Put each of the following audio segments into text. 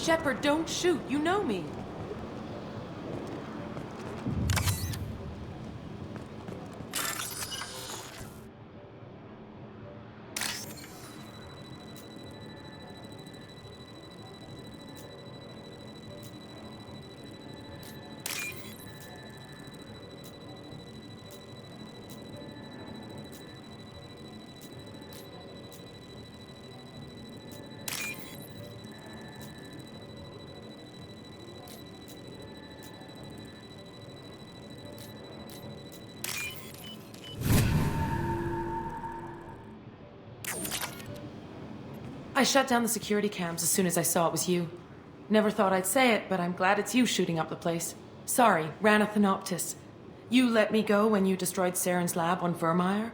Shepard, don't shoot. You know me. I shut down the security cams as soon as I saw it was you. Never thought I'd say it, but I'm glad it's you shooting up the place. Sorry, Rana Thanoptis. You let me go when you destroyed Saren's lab on Vermeer.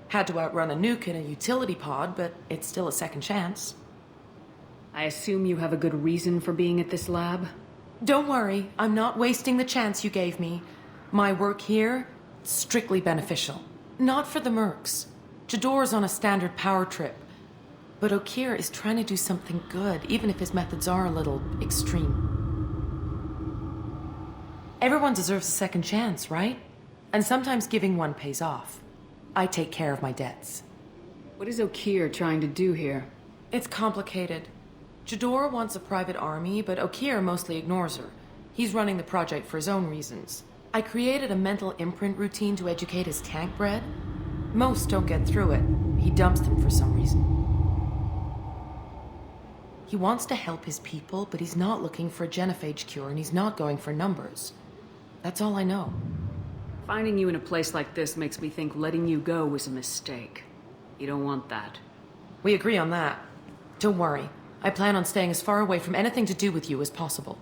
Had to outrun a nuke in a utility pod, but it's still a second chance. I assume you have a good reason for being at this lab? Don't worry, I'm not wasting the chance you gave me. My work here, strictly beneficial. Not for the mercs. Jador's on a standard power trip. But Okeer is trying to do something good, even if his methods are a little extreme. Everyone deserves a second chance, right? And sometimes giving one pays off. I take care of my debts. What is Okir trying to do here? It's complicated. Jador wants a private army, but Okeer mostly ignores her. He's running the project for his own reasons. I created a mental imprint routine to educate his tank bred. Most don't get through it. He dumps them for some reason. He wants to help his people, but he's not looking for a genophage cure, and he's not going for numbers. That's all I know. Finding you in a place like this makes me think letting you go was a mistake. You don't want that. We agree on that. Don't worry. I plan on staying as far away from anything to do with you as possible.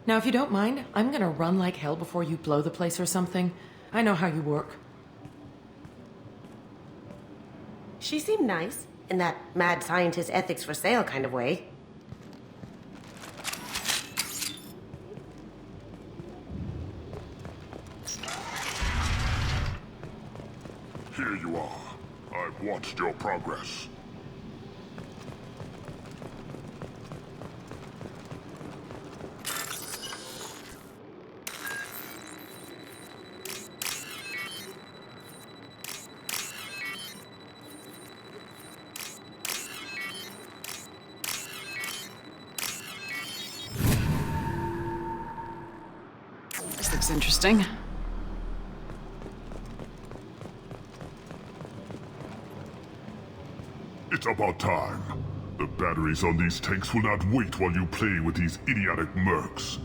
Now, if you don't mind, I'm gonna run like hell before you blow the place or something. I know how you work. She seemed nice, in that mad scientist ethics for sale kind of way. Here you are. I've watched your progress. This looks interesting. It's about time. The batteries on these tanks will not wait while you play with these idiotic mercs.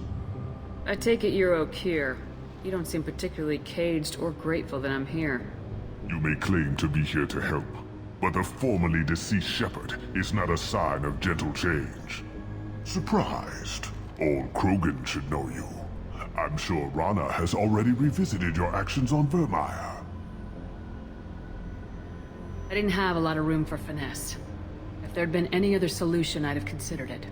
I take it you're Okir. You don't seem particularly caged or grateful that I'm here. You may claim to be here to help, but the formerly deceased shepherd is not a sign of gentle change. Surprised? Old Krogan should know you. I'm sure Rana has already revisited your actions on Vermeer. I didn't have a lot of room for finesse. If there'd been any other solution, I'd have considered it.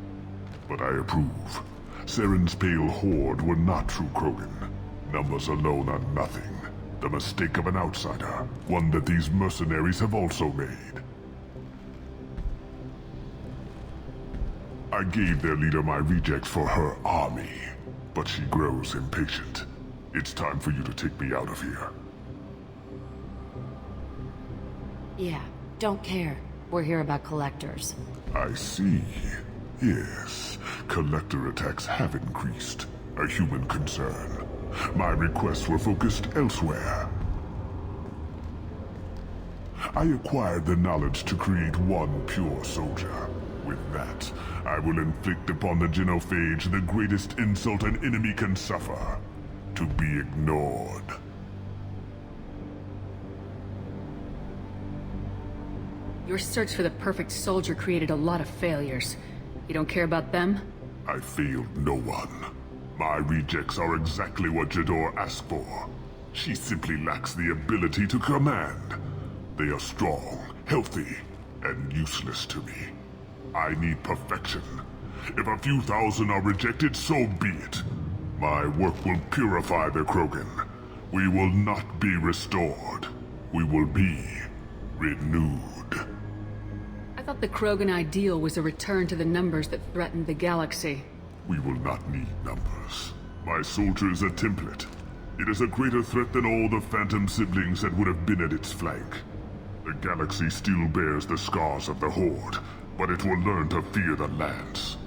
But I approve. Saren's pale horde were not true Krogan. Numbers alone are nothing. The mistake of an outsider, one that these mercenaries have also made. I gave their leader my rejects for her army, but she grows impatient. It's time for you to take me out of here. Yeah, don't care. We're here about collectors. I see. Yes, collector attacks have increased. A human concern. My requests were focused elsewhere. I acquired the knowledge to create one pure soldier. With that, I will inflict upon the genophage the greatest insult an enemy can suffer. To be ignored. Your search for the perfect soldier created a lot of failures. You don't care about them? I failed no one. My rejects are exactly what Jador asked for. She simply lacks the ability to command. They are strong, healthy, and useless to me. I need perfection. If a few thousand are rejected, so be it. My work will purify the Krogan. We will not be restored. We will be renewed. I thought the Krogan ideal was a return to the numbers that threatened the galaxy. We will not need numbers. My soldier is a template. It is a greater threat than all the Phantom siblings that would have been at its flank. The galaxy still bears the scars of the Horde, but it will learn to fear the Lance.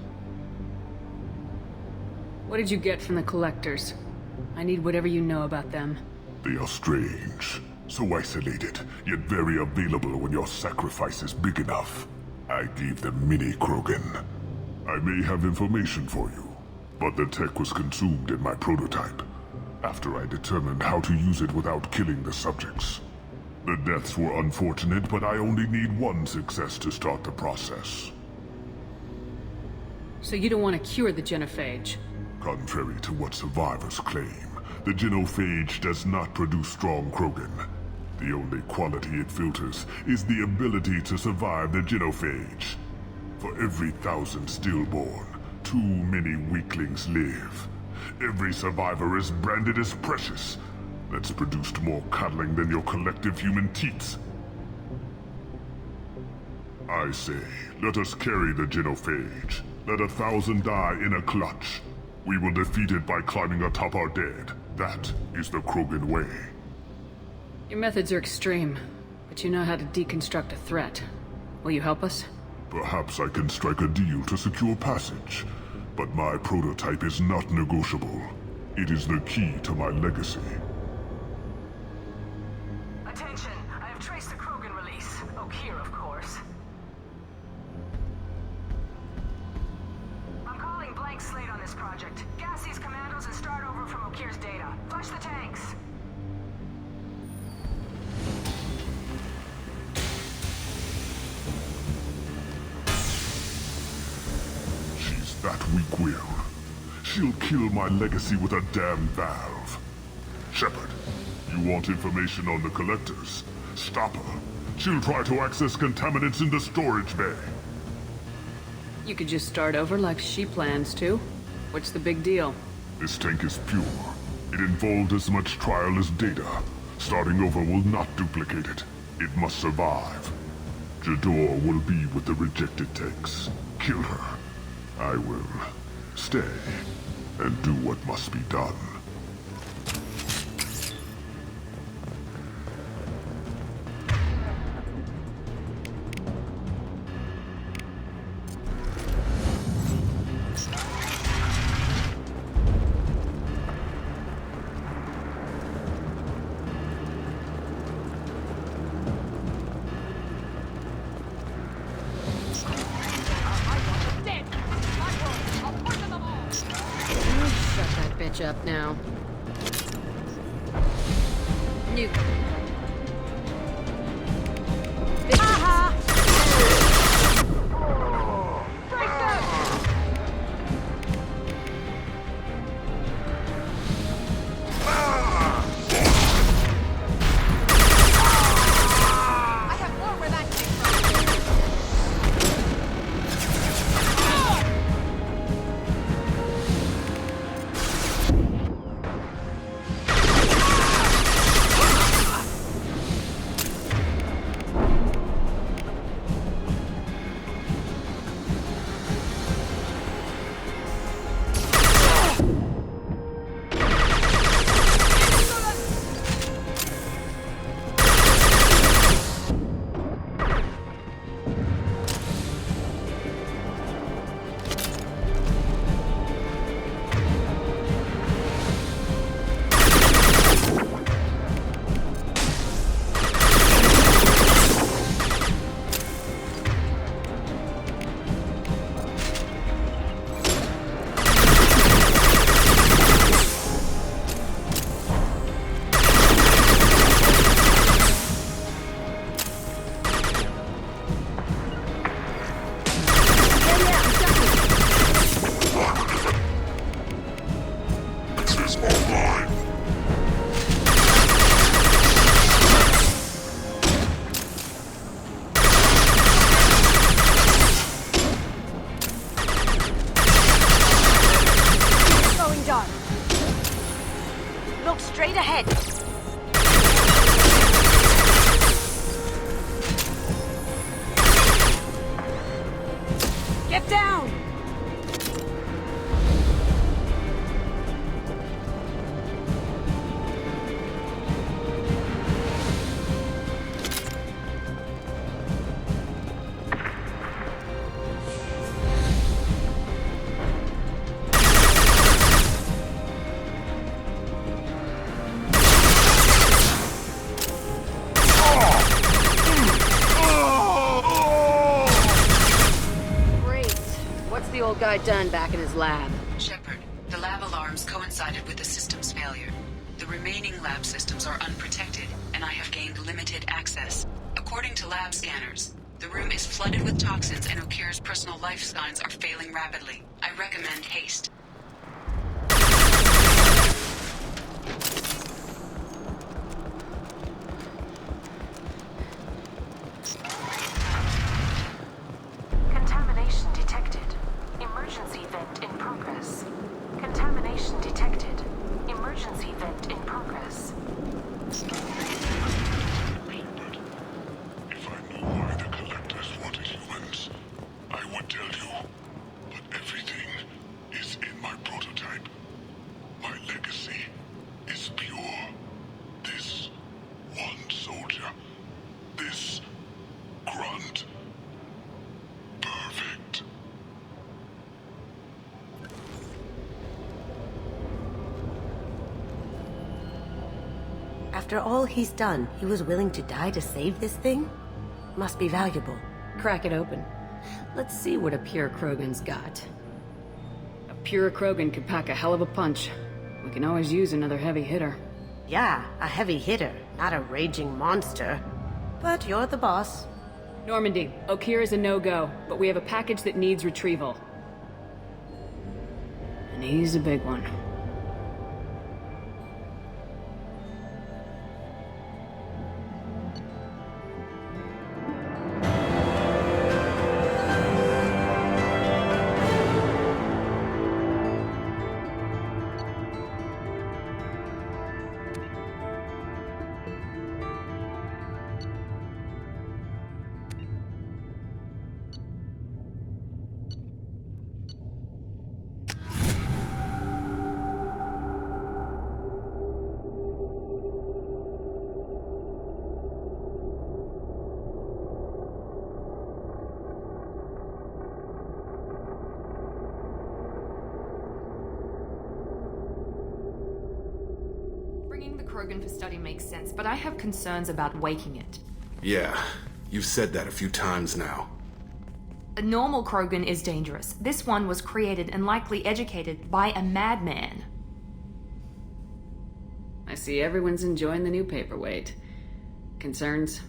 What did you get from the Collectors? I need whatever you know about them. They are strange, so isolated, yet very available when your sacrifice is big enough. I gave them mini Krogan. I may have information for you, but the tech was consumed in my prototype, after I determined how to use it without killing the subjects. The deaths were unfortunate, but I only need one success to start the process. So you don't want to cure the genophage? Contrary to what survivors claim, the genophage does not produce strong Krogan. The only quality it filters is the ability to survive the genophage. For every 1,000 stillborn, too many weaklings live. Every survivor is branded as precious. That's produced more cuddling than your collective human teats. I say, let us carry the genophage. Let 1,000 die in a clutch. We will defeat it by climbing atop our dead. That is the Krogan way. Your methods are extreme, but you know how to deconstruct a threat. Will you help us? Perhaps I can strike a deal to secure passage. But my prototype is not negotiable. It is the key to my legacy. Attention, I have traced the Krogan release. Okeer, of course. I'm calling blank slate on this project. Gas these commandos and start over from Okeer's data. Flush the tanks. She's that weak-willed. She'll kill my legacy with a damn valve. Shepard, you want information on the Collectors? Stop her. She'll try to access contaminants in the storage bay. You could just start over like she plans to. What's the big deal? This tank is pure. It involved as much trial as data. Starting over will not duplicate it. It must survive. Jador will be with the rejected tanks. Kill her. I will stay and do what must be done. Up now. Nuke. the old guy done back in his lab? Shepard, the lab alarms coincided with the system's failure. The remaining lab systems are unprotected, and I have gained limited access. According to lab scanners, the room is flooded with toxins and Okir's personal life signs are failing rapidly. I recommend haste. Contamination detected. Emergency vent in progress. Contamination detected. Emergency vent in progress. If I knew why the Collectors wanted humans, I would tell you. But everything is in my prototype. My legacy is pure. This one soldier. This Grunt. Perfect. After all he's done, he was willing to die to save this thing? Must be valuable. Crack it open. Let's see what a pure Krogan's got. A pure Krogan could pack a hell of a punch. We can always use another heavy hitter. Yeah, a heavy hitter, not a raging monster. But you're the boss. Normandy, Okir is a no-go, but we have a package that needs retrieval. And he's a big one. Bringing the Krogan for study makes sense, but I have concerns about waking it. Yeah, you've said that a few times now. A normal Krogan is dangerous. This one was created and likely educated by a madman. I see everyone's enjoying the new paperweight. Concerns?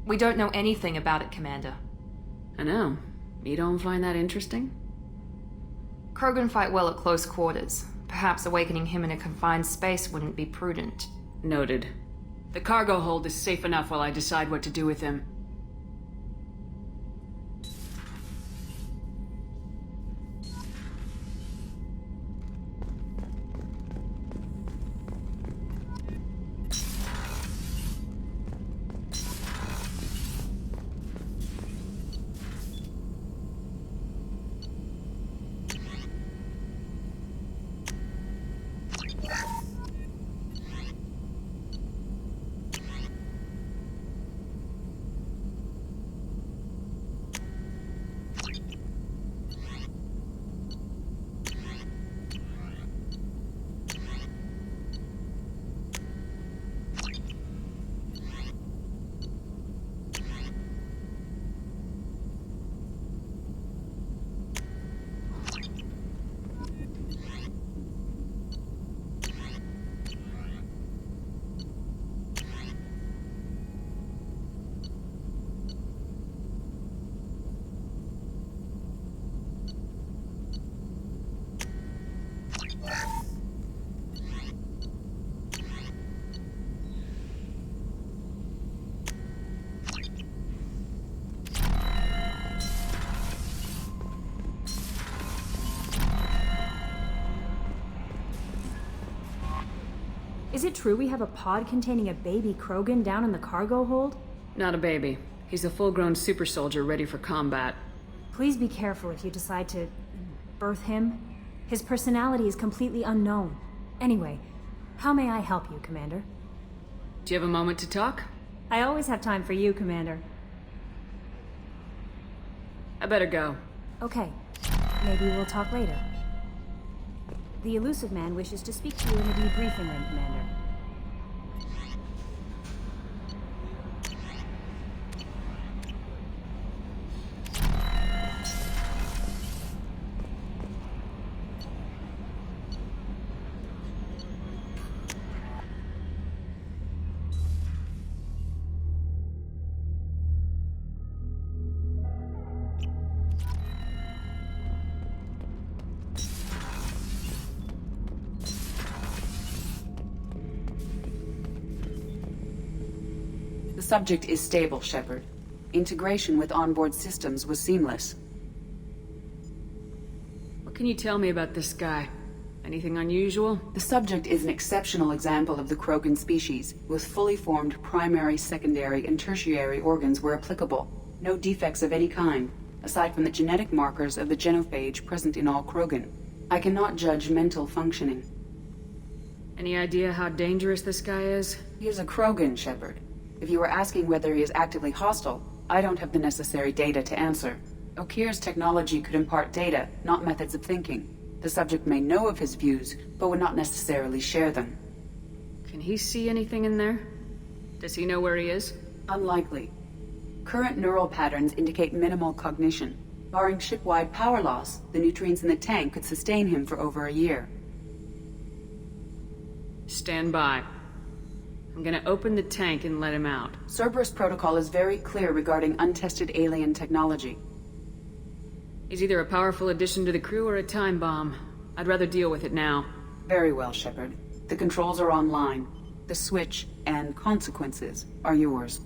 We don't know anything about it, Commander. I know. You don't find that interesting? Krogan fight well at close quarters. Perhaps awakening him in a confined space wouldn't be prudent. Noted. The cargo hold is safe enough while I decide what to do with him. Is it true we have a pod containing a baby Krogan down in the cargo hold? Not a baby. He's a full-grown super soldier ready for combat. Please be careful if you decide to birth him. His personality is completely unknown. Anyway, how may I help you, Commander? Do you have a moment to talk? I always have time for you, Commander. I better go. Okay. Maybe we'll talk later. The elusive man wishes to speak to you in the debriefing room, Commander. subject is stable, Shepard. Integration with onboard systems was seamless. What can you tell me about this guy? Anything unusual? The subject is an exceptional example of the Krogan species, with fully formed primary, secondary, and tertiary organs where applicable. No defects of any kind, aside from the genetic markers of the genophage present in all Krogan. I cannot judge mental functioning. Any idea how dangerous this guy is? He is a Krogan, Shepard. If you are asking whether he is actively hostile, I don't have the necessary data to answer. Okir's technology could impart data, not methods of thinking. The subject may know of his views, but would not necessarily share them. Can he see anything in there? Does he know where he is? Unlikely. Current neural patterns indicate minimal cognition. Barring ship-wide power loss, the nutrients in the tank could sustain him for over a year. Stand by. I'm gonna open the tank and let him out. Cerberus protocol is very clear regarding untested alien technology. He's either a powerful addition to the crew or a time bomb. I'd rather deal with it now. Very well, Shepard. The controls are online. The switch and consequences are yours.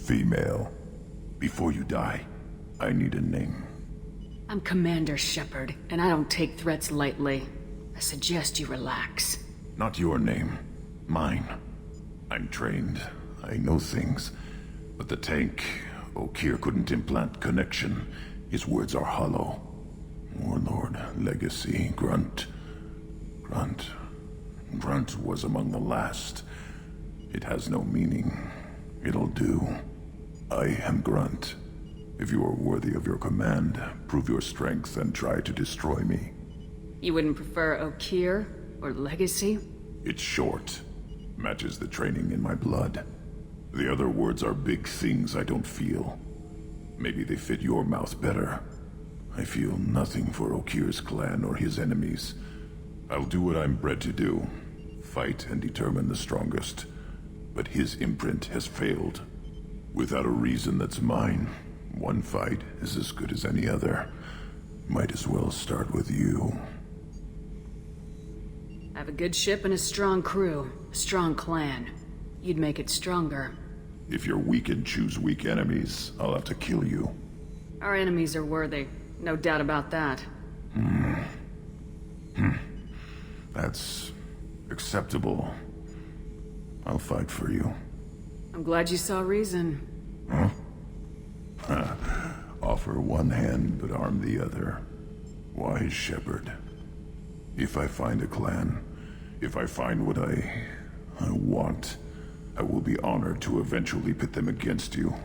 Female. Before you die, I need a name. I'm Commander Shepard, and I don't take threats lightly. I suggest you relax. Not your name. Mine. I'm trained. I know things. But the tank, Okeer couldn't implant connection. His words are hollow. Warlord, Legacy, Grunt. Grunt was among the last. It has no meaning. It'll do. I am Grunt. If you are worthy of your command, prove your strength and try to destroy me. You wouldn't prefer Okir or Legacy? It's short. Matches the training in my blood. The other words are big things I don't feel. Maybe they fit your mouth better. I feel nothing for Okir's clan or his enemies. I'll do what I'm bred to do. Fight and determine the strongest. But his imprint has failed. Without a reason that's mine, one fight is as good as any other. Might as well start with you. I have a good ship and a strong crew. A strong clan. You'd make it stronger. If you're weak and choose weak enemies, I'll have to kill you. Our enemies are worthy. No doubt about that. That's acceptable. I'll fight for you. I'm glad you saw reason. Huh? Offer one hand, but arm the other. Wise Shepard. If I find a clan, if I find what I want, I will be honored to eventually pit them against you.